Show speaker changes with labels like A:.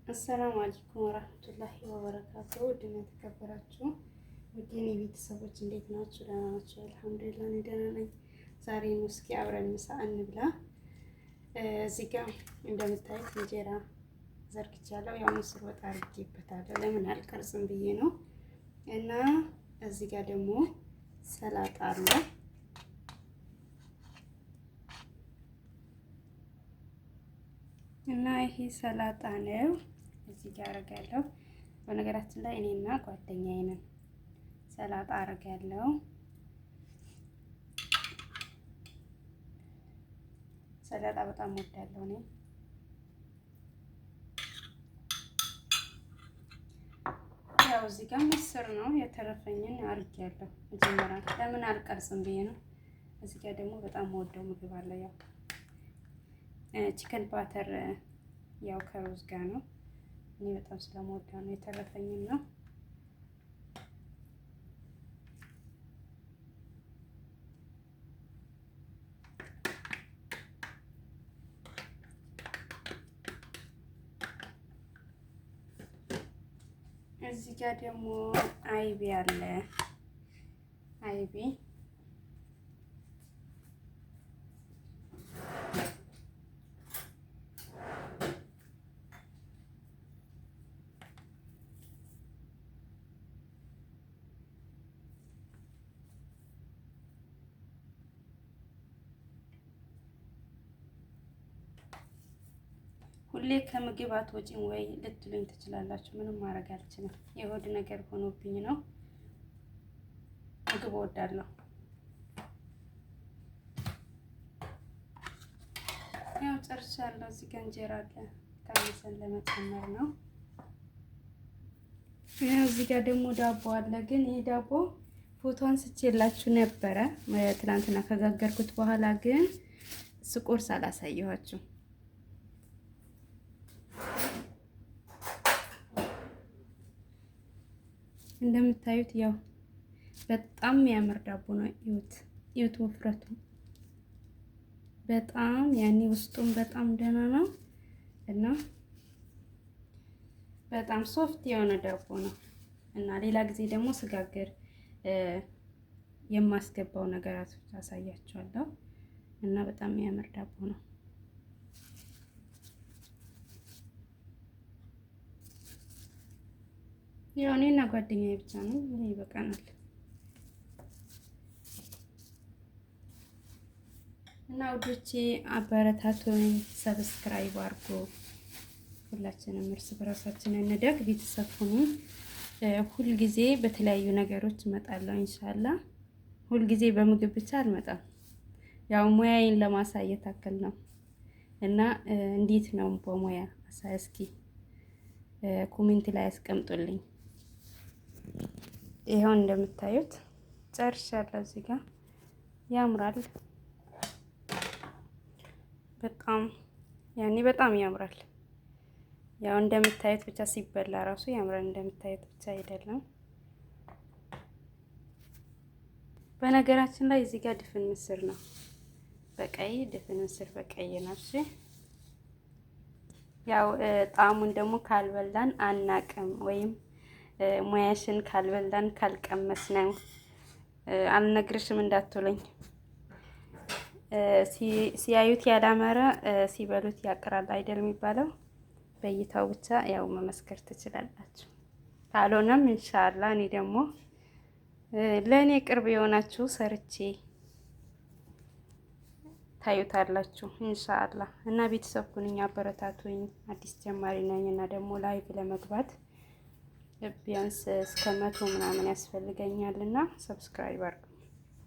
A: አሰላሙ አለይኩም ወራህመቱላሂ ወበረካቱ። ውድና የተከበራችሁ ውድ የኔ ቤተሰቦች እንዴት ናችሁ? ደህና ናችሁ? አልሐምዱሊላህ እኔ ደህና ነኝ። ዛሬ ነው እስኪ አብረን ምሳ እንብላ። እዚህ ጋር እንደምታዩት እንጀራ ዘርግቻለሁ። ያው ምስር ወጥ አድርጌበታለሁ። ለምን አልቀርጽም ብዬ ነው። እና እዚህ ጋር ደግሞ ሰላጣ አለ። እና ይሄ ሰላጣ ነው። እዚህ ጋር አረጋለሁ። በነገራችን ላይ እኔና ጓደኛዬ ነን ሰላጣ አረጋለሁ። ሰላጣ በጣም ወዳለሁ እኔ። ያው እዚህ ጋር ምስር ነው የተረፈኝን አርጌያለሁ። መጀመሪያ ለምን አልቀርጽም ብዬ ነው። እዚህ ጋር ደግሞ በጣም ወደው ምግብ አለ። ያው ቺከን ባተር ያው ከሩዝ ጋር ነው። እኔ በጣም ስለምወደው ነው የተረፈኝን ነው። እዚህ ጋር ደግሞ አይቤ አለ። አይቤ ሁሌ ከምግብ አትወጪም ወይ ልትሉኝ ትችላላችሁ። ምንም ማድረግ አልችልም። የሆድ ነገር ሆኖብኝ ነው። ምግብ እወዳለሁ። ያው ጨርሻለሁ። እዚህ ጋር እንጀራ አለ ካነሰን ለመጨመር ነው። ያው እዚህ ጋር ደግሞ ዳቦ አለ። ግን ይሄ ዳቦ ፎቶ አንስቼላችሁ ነበረ ትናንትና ከጋገርኩት በኋላ ግን ስቆርስ አላሳየኋችሁ። እንደምታዩት ያው በጣም የሚያምር ዳቦ ነው። እዩት ውፍረቱ በጣም ያኔ ውስጡም በጣም ደህና ነው እና በጣም ሶፍት የሆነ ዳቦ ነው እና ሌላ ጊዜ ደግሞ ስጋግር የማስገባው ነገራቶች አሳያችኋለሁ እና በጣም የሚያምር ዳቦ ነው። ያው እኔና ጓደኛዬ ብቻ ነው። ይሄ ይበቃናል። እና ውዶቼ አበረታቱኝ፣ ሰብስክራይብ አድርጉ። ሁላችንም እርስ በራሳችን እንደግ፣ ቤተሰብ ሁኑ። ሁልጊዜ በተለያዩ ነገሮች እመጣለሁ ኢንሻአላህ። ሁልጊዜ በምግብ ብቻ አልመጣም። ያው ሙያዬን ለማሳየት አክል ነው እና እንዴት ነው በሙያ እስኪ ኮሜንት ላይ አስቀምጡልኝ። ይሄው እንደምታዩት ጨርሻለሁ። እዚህ ጋር ያምራል በጣም ያኔ በጣም ያምራል። ያው እንደምታዩት ብቻ ሲበላ ራሱ ያምራል። እንደምታዩት ብቻ አይደለም። በነገራችን ላይ እዚህ ጋር ድፍን ምስር ነው በቀይ ድፍን ምስር በቀይ ነው። እሺ ያው ጣዕሙን ደግሞ ካልበላን አናቅም ወይም ሙያሽን ካልበላን ካልቀመስ ነው አልነግርሽም እንዳትሉኝ። ሲያዩት ያላመረ ሲበሉት ያቅራል አይደል የሚባለው። በእይታው ብቻ ያው መመስከር ትችላላችሁ። ካልሆነም ኢንሻአላህ እኔ ደግሞ ለእኔ ቅርብ የሆናችሁ ሰርቼ ታዩታላችሁ ኢንሻአላህ። እና ቤተሰብ ሁኑኝ፣ አበረታቱኝ። አዲስ ጀማሪ ነኝ እና ደግሞ ላይቭ ለመግባት ቢያንስ እስከ 100 ምናምን ያስፈልገኛልና ሰብስክራይብ አድርጉ።